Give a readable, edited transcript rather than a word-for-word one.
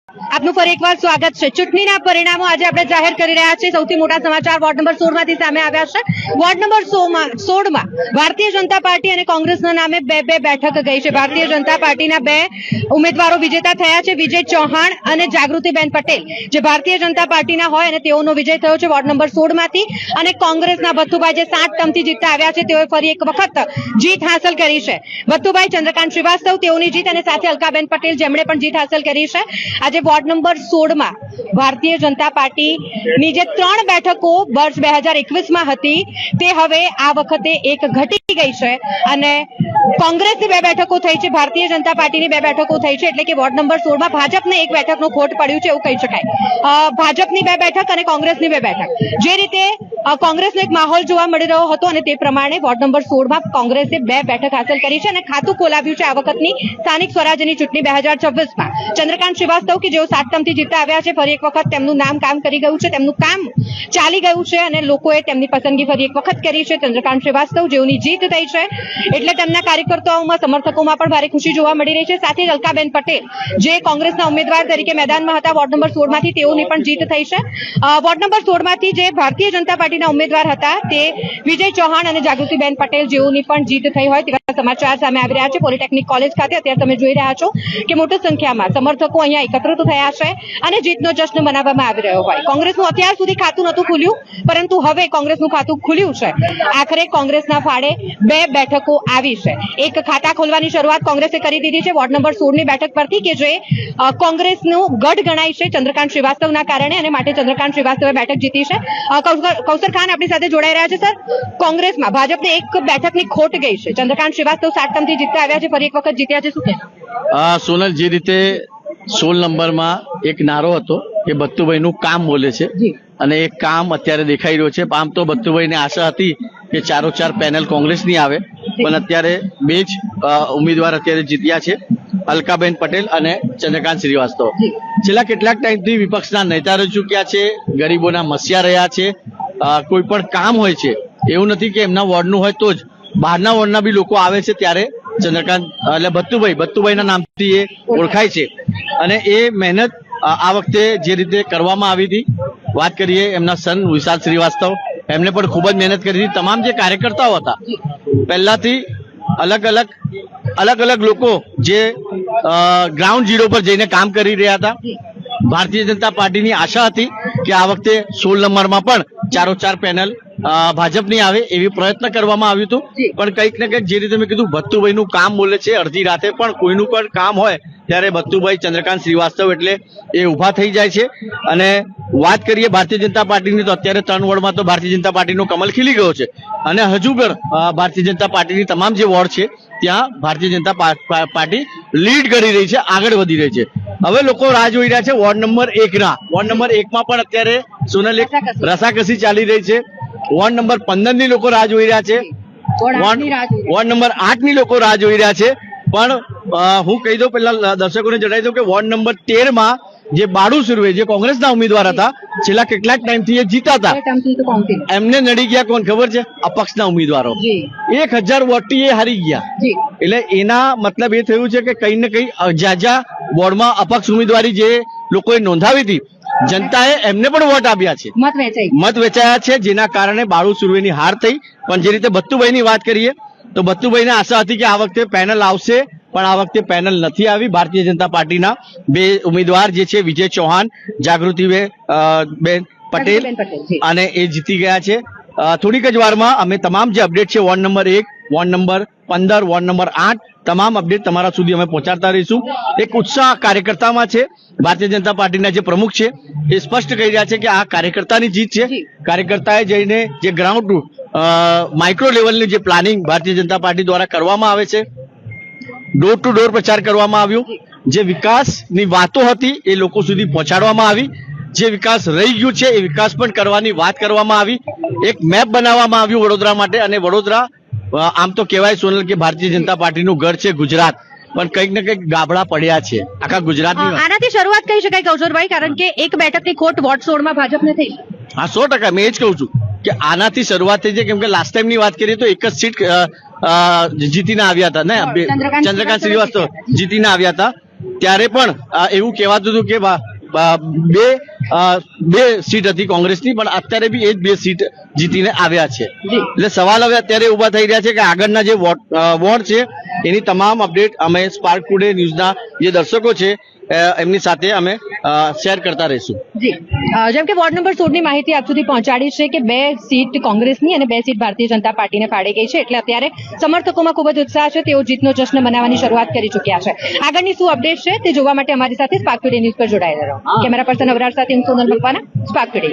આપનું ફરી એકવાર સ્વાગત છે। ચૂંટણીના પરિણામો આજે આપણે જાહેર કરી રહ્યા છીએ। સૌથી મોટા સમાચાર વોર્ડ નંબર 16 માંથી સામે આવ્યા છે। વોર્ડ નંબર 16 માં ભારતીય જનતા પાર્ટી અને કોંગ્રેસના નામે બે બેઠક ગઈ છે। ભારતીય જનતા પાર્ટીના બે ઉમેદવારો વિજેતા થયા છે, વિજય ચૌહાણ અને જાગૃતિબેન પટેલ, જે ભારતીય જનતા પાર્ટીના હોય અને તેઓનો વિજય થયો છે વોર્ડ નંબર 16 માંથી। અને કોંગ્રેસના ભથ્થુભાઈ, જે 7 ટર્મથી જીતતા આવ્યા છે, તેઓએ ફરી એક વખત જીત હાંસલ કરી છે। ભથ્થુભાઈ ચંદ્રકાંત શ્રીવાસ્તવ, તેઓની જીત, અને સાથે અલકાબેન પટેલ, જેમણે પણ જીત હાંસલ કરી છે। આજે વોર્ડ નંબર 16 માં ભારતીય જનતા પાર્ટીની જે 3 બેઠકો વર્ષ 2021 માં હતી, તે હવે આ વખતે એક ઘટી ગઈ છે અને કોંગ્રેસની 2 બેઠકો થઈ છે, ભારતીય જનતા પાર્ટીની 2 બેઠકો થઈ છે। એટલે કે વોર્ડ નંબર 16 માં ભાજપને 1 બેઠકનો ખોટ પડ્યું છે, એવું કહી શકાય। ભાજપની 2 બેઠક અને કોંગ્રેસની 2 બેઠક, જે રીતે કોંગ્રેસનો એક માહોલ જોવા મળી રહ્યો હતો અને તે પ્રમાણે વોર્ડ નંબર 16 માં કોંગ્રેસે 2 બેઠક હાંસલ કરી છે અને ખાતું ખોલાવ્યું છે આ વખતની સ્થાનિક સ્વરાજ્યની ચૂંટણી 2026 માં। ચંદ્રકાંત શ્રીવાસ્તવ, કે જેઓ 7 ટર્મથી જીતતા આવ્યા છે, ફરી એક વખત તેમનું નામ કામ કરી ગયું છે, તેમનું કામ ચાલી ગયું છે અને લોકોએ તેમની પસંદગી ફરી એક વખત કરી છે। ચંદ્રકાંત શ્રીવાસ્તવ, જેઓની જીત થઈ છે, એટલે તેમના કાર્યકર્તાઓમાં, સમર્થકોમાં પણ ભારે ખુશી જોવા મળી રહી છે। સાથે જ અલકાબેન પટેલ, જે કોંગ્રેસના ઉમેદવાર તરીકે મેદાનમાં હતા વોર્ડ નંબર 16 માંથી, તેઓની પણ જીત થઈ છે। વોર્ડ નંબર 16 માંથી જે ભારતીય જનતા પાર્ટીના ઉમેદવાર હતા, તે વિજય ચૌહાણ અને જાગૃતિબેન પટેલ, જેઓની પણ જીત થઈ હોય તેવા સમાચાર સામે આવી રહ્યા છે। પોલિટેકનિક કોલેજ ખાતે અત્યારે તમે જોઈ રહ્યા છો કે મોટી સંખ્યામાં સમર્થકો અહીંયા એકત્રિત થયા છે અને જીતનો જશ્ન મનાવવામાં આવી રહ્યો હોય। કોંગ્રેસનું અત્યાર સુધી ખાતું નહોતું ખુલ્યું, પરંતુ હવે કોંગ્રેસનું ખાતું ખુલ્યું છે। આખરે કોંગ્રેસના ફાળે 2 બેઠકો આવી છે। એક ખાતા ખોલવાની શરૂઆત કોંગ્રેસે કરી દીધી છે વોર્ડ નંબર 16 ની બેઠક પરથી, કે જે કોંગ્રેસનું ગઢ ગણાય છે ચંદ્રકાંત શ્રીવાસ્તવના કારણે, અને માટે ચંદ્રકાંત શ્રીવાસ્તવે બેઠક જીતી છે। કૌશર ખાન આપણી સાથે જોડાઈ રહ્યા છે। સર, કોંગ્રેસમાં ભાજપને 1 બેઠકની ખોટ ગઈ છે। ચંદ્રકાંત શ્રીવાસ્તવ 7 ટર્મથી જીતતા આવ્યા છે, ફરી એક વખત જીત્યા છે, શું કહેશો? સોનલ, જે રીતે 16 નંબરમાં એક નારો હતો કે ભથ્થુભાઈનું કામ બોલે છે, અને એ કામ અત્યારે દેખાઈ રહ્યો છે। આમ તો ભથ્થુભાઈને આશા હતી કે 4 પેનલ કોંગ્રેસની આવે, પણ અત્યારે 2 જ ઉમેદવાર અત્યારે જીત્યા છે, અલકાબેન પટેલ અને ચંદ્રકાંત શ્રીવાસ્તવ। છેલ્લા કેટલાક ટાઈમથી વિપક્ષના નેતા રહી ચૂક્યા છે, ગરીબોના મસ્યા રહ્યા છે। કોઈ પણ કામ હોય છે, એવું નથી કે એમના વોર્ડનું હોય તો જ, બહારના વોર્ડના બી લોકો આવે છે, ત્યારે ચંદ્રકાંત એટલે ભથ્થુભાઈના નામથી એ ઓળખાય છે। અને એ મહેનત આ વખતે જે રીતે કરવામાં આવી હતી, વાત કરીએ એમના સન વિશાલ શ્રીવાસ્તવ, એમને પણ ખૂબ જ મહેનત કરી હતી। તમામ જે કાર્યકર્તાઓ હતા, પહેલાથી અલગ અલગ લોકો જે ગ્રાઉન્ડ ઝીરો પર જઈને કામ કરી રહ્યા હતા। ભારતીય જનતા પાર્ટીની આશા હતી કે આ વખતે 16 નંબરમાં પણ 4 પેનલ ભાજપની આવે, એવી પ્રયત્ન કરવામાં આવ્યું હતું, પણ કંઈક ને કંઈક, જે રીતે મેં કીધું, ભથ્થુભાઈનું કામ બોલે છે। અડધી રાતે પણ કોઈનું પણ કામ હોય ત્યારે ભથ્થુભાઈ, ચંદ્રકાંત શ્રીવાસ્તવ એટલે એ ઉભા થઈ જાય છે। અને વાત કરીએ ભારતીય જનતા પાર્ટીની, તો અત્યારે 3 વોર્ડમાં તો ભારતીય જનતા પાર્ટીનો કમલ ખીલી ગયો છે, અને હજુ પણ ભારતીય જનતા પાર્ટીની તમામ જે વોર્ડ છે, ત્યાં ભારતીય જનતા પાર્ટી લીડ કરી રહી છે, આગળ વધી રહી છે। હવે લોકો રાહ જોઈ રહ્યા છે વોર્ડ નંબર 1 ના। વોર્ડ નંબર 1 માં પણ અત્યારે સોનલ એક રસાકસી ચાલી રહી છે। વોર્ડ નંબર 15 ની લોકો રાહ જોઈ રહ્યા છે, વોર્ડ નંબર 8 ની લોકો રાહ જોઈ રહ્યા છે। પણ હું કહી દઉં, પેલા દર્શકોને જણાવી દઉં કે વોર્ડ નંબર 13 માં જે બાળુ સુરવે, જે કોંગ્રેસના ઉમેદવાર હતા, છેલ્લા કેટલાક ટાઈમથી એ જીતા હતા, એમને નડી ગયા કોણ ખબર છે? અપક્ષના ઉમેદવારો। 1000 વોટથી એ હારી ગયા। એટલે એના મતલબ એ થયું છે કે કંઈ ને કંઈ જ્યાં વોર્ડમાં અપક્ષ ઉમેદવારી જે લોકોએ નોંધાવી હતી, જનતાએ એમને પણ વોટ આપ્યા છે, મત વેચાયા છે, જેના કારણે બાળુ સુરવેની હાર થઈ। પણ જે રીતે ભથ્થુભાઈની વાત કરીએ, તો ભથ્થુભાઈને આશા હતી કે આ વખતે પેનલ આવશે, પણ આ વખતે પેનલ નથી આવી। ભારતીય જનતા પાર્ટીના 2 ઉમેદવાર જે છે, વિજય ચૌહાણ, જાગૃતિબેન પટેલ, અને એ જીતી ગયા છે। થોડીક જ વારમાં અમે તમામ જે અપડેટ છે, ward number 1, ward number 15, ward number 8, તમામ અપડેટ તમારા સુધી અમે પહોંચાડતા રહીશું। એક ઉત્સાહ કાર્યકર્તામાં છે। ભારતીય જનતા પાર્ટીના જે પ્રમુખ છે, એ સ્પષ્ટ કહી રહ્યા છે કે આ કાર્યકર્તાની જીત છે। કાર્યકર્તાએ જઈને જે ગ્રાઉન્ડ માઇક્રો લેવલની જે પ્લાનિંગ ભારતીય જનતા પાર્ટી દ્વારા કરવામાં આવે છે, ડોર ટુ ડોર પ્રચાર કરવામાં આવ્યો, જે વિકાસની વાતો હતી એ લોકો સુધી પહોંચાડવામાં આવી, જે વિકાસ રહી ગયું છે એ વિકાસ પણ કરવાની વાત કરવામાં આવી। એક મેપ બનાવવામાં આવ્યું વડોદરા માટે, અને વડોદરા આમ તો કહેવાય સોનલ કે ભારતીય જનતા પાર્ટીનું ઘર છે ગુજરાત, પણ કંઈક ને કંઈક ગાબડા પડ્યા છે આખા ગુજરાતની। આનાથી શરૂઆત કહી શકાય કૌશરભાઈ, કારણ કે 1 બેઠકની ખોટ વોર્ડ 16 માં ભાજપને થઈ। હા, 100%, મેં એ જ કહું છું કે આનાથી શરૂઆત થઈ છે, કેમ કે લાસ્ટ ટાઈમની વાત કરીએ તો 1 જ સીટ જીતીને આવ્યા હતા ને, ચંદ્રકાંત શ્રીવાસ્તવ જીતીને આવ્યા હતા। ત્યારે પણ એવું કહેવાતું હતું કે બે સીટ હતી કોંગ્રેસની, પણ અત્યારે બી એ જ 2 સીટ જીતીને આવ્યા છે. એટલે સવાલ હવે અત્યારે ઉભા થઈ રહ્યા છે કે આગળના જે વોર્ડ છે એની તમામ અપડેટ અમે સ્પાર્ક ટુડે ન્યૂઝના જે દર્શકો છે એમની સાથે અમે શેર કરતા રહીશું. જી, જેમ કે વોર્ડ નંબર 16 ની માહિતી આપ સુધી પહોંચાડી છે કે 2 સીટ કોંગ્રેસની અને 2 સીટ ભારતીય જનતા પાર્ટીને ફાળે ગઈ છે, એટલે અત્યારે સમર્થકોમાં ખૂબ જ ઉત્સાહ છે. તેઓ જીતનો જશ્ન મનાવવાની શરૂઆત કરી ચૂક્યા છે. આગળની શું અપડેટ છે તે જોવા માટે અમારી સાથે સ્પાર્ક ટુડે ન્યૂઝ પર જોડાયેલા રહો. કેમેરા પર્સન અવરાર સાથે હું સોનલ મકવાના, સ્પાર્ક ટુડે.